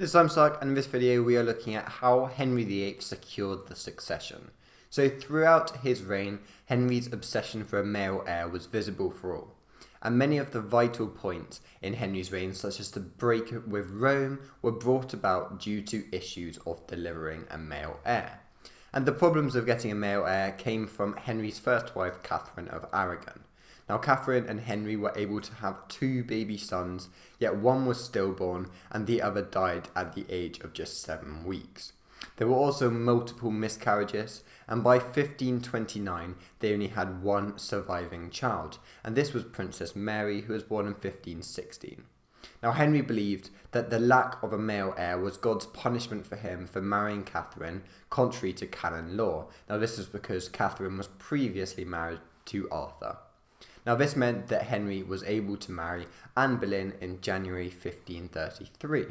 This is Samsak, and in this video we are looking at how Henry VIII secured the succession. So throughout his reign, Henry's obsession for a male heir was visible for all, and many of the vital points in Henry's reign, such as the break with Rome, were brought about due to issues of delivering a male heir. And the problems of getting a male heir came from Henry's first wife, Catherine of Aragon. Now, Catherine and Henry were able to have 2 baby sons, yet one was stillborn and the other died at the age of just 7 weeks. There were also multiple miscarriages, and by 1529 they only had one surviving child, and this was Princess Mary, who was born in 1516. Now, Henry believed that the lack of a male heir was God's punishment for him for marrying Catherine, contrary to canon law. Now, this is because Catherine was previously married to Arthur. Now, this meant that Henry was able to marry Anne Boleyn in January 1533.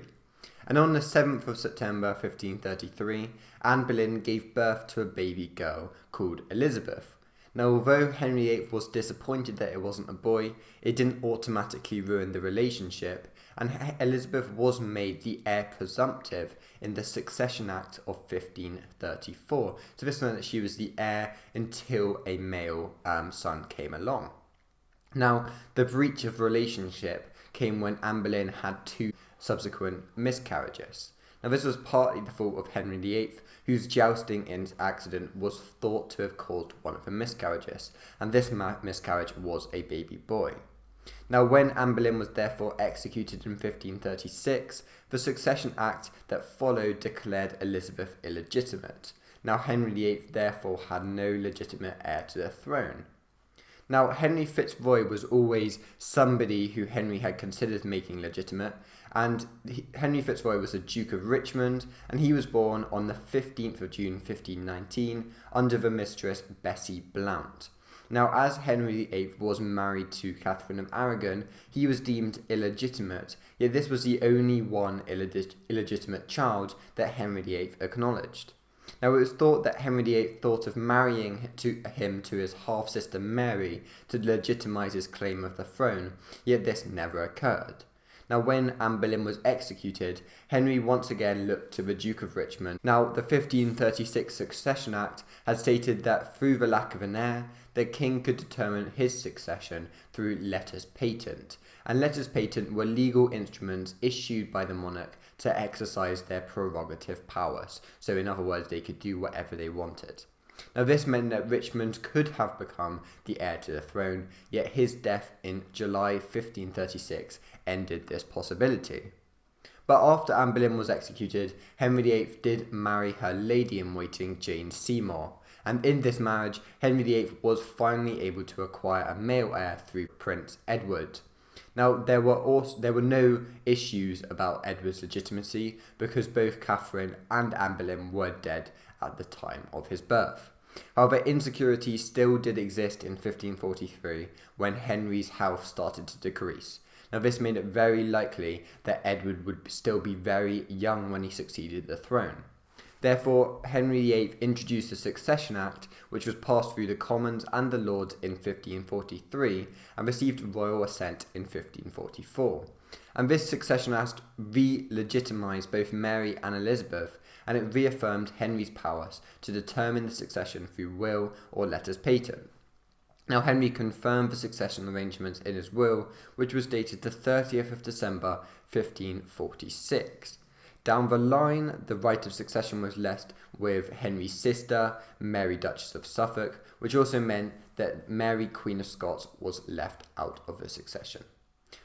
And on the 7th of September 1533, Anne Boleyn gave birth to a baby girl called Elizabeth. Now, although Henry VIII was disappointed that it wasn't a boy, it didn't automatically ruin the relationship, and Elizabeth was made the heir presumptive in the Succession Act of 1534. So this meant that she was the heir until a male son came along. Now, the breach of relationship came when Anne Boleyn had 2 subsequent miscarriages. Now, this was partly the fault of Henry VIII, whose jousting accident was thought to have caused one of the miscarriages, and this miscarriage was a baby boy. Now, when Anne Boleyn was therefore executed in 1536, the Succession Act that followed declared Elizabeth illegitimate. Now, Henry VIII therefore had no legitimate heir to the throne. Now, Henry Fitzroy was always somebody who Henry had considered making legitimate, and Henry Fitzroy was the Duke of Richmond, and he was born on the 15th of June 1519 under the mistress Bessie Blount. Now, as Henry VIII was married to Catherine of Aragon, he was deemed illegitimate, yet this was the only one illegitimate child that Henry VIII acknowledged. Now, it was thought that Henry VIII thought of marrying him to his half-sister Mary to legitimise his claim of the throne, yet this never occurred. Now, when Anne Boleyn was executed, Henry once again looked to the Duke of Richmond. Now, the 1536 Succession Act had stated that through the lack of an heir, the king could determine his succession through letters patent, and letters patent were legal instruments issued by the monarch to exercise their prerogative powers. So in other words, they could do whatever they wanted. Now, this meant that Richmond could have become the heir to the throne, yet his death in July 1536 ended this possibility. But after Anne Boleyn was executed, Henry VIII did marry her lady-in-waiting Jane Seymour, and in this marriage, Henry VIII was finally able to acquire a male heir through Prince Edward. Now, there were no issues about Edward's legitimacy because both Catherine and Anne Boleyn were dead at the time of his birth. However, insecurity still did exist in 1543 when Henry's health started to decrease. Now, this made it very likely that Edward would still be very young when he succeeded the throne. Therefore, Henry VIII introduced the Succession Act, which was passed through the Commons and the Lords in 1543 and received royal assent in 1544. And this Succession Act re-legitimised both Mary and Elizabeth, and it reaffirmed Henry's powers to determine the succession through will or letters patent. Now, Henry confirmed the succession arrangements in his will, which was dated the 30th of December 1546. Down the line, the right of succession was left with Henry's sister, Mary Duchess of Suffolk, which also meant that Mary Queen of Scots was left out of the succession.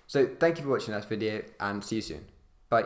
So thank you for watching this video, and see you soon. Bye.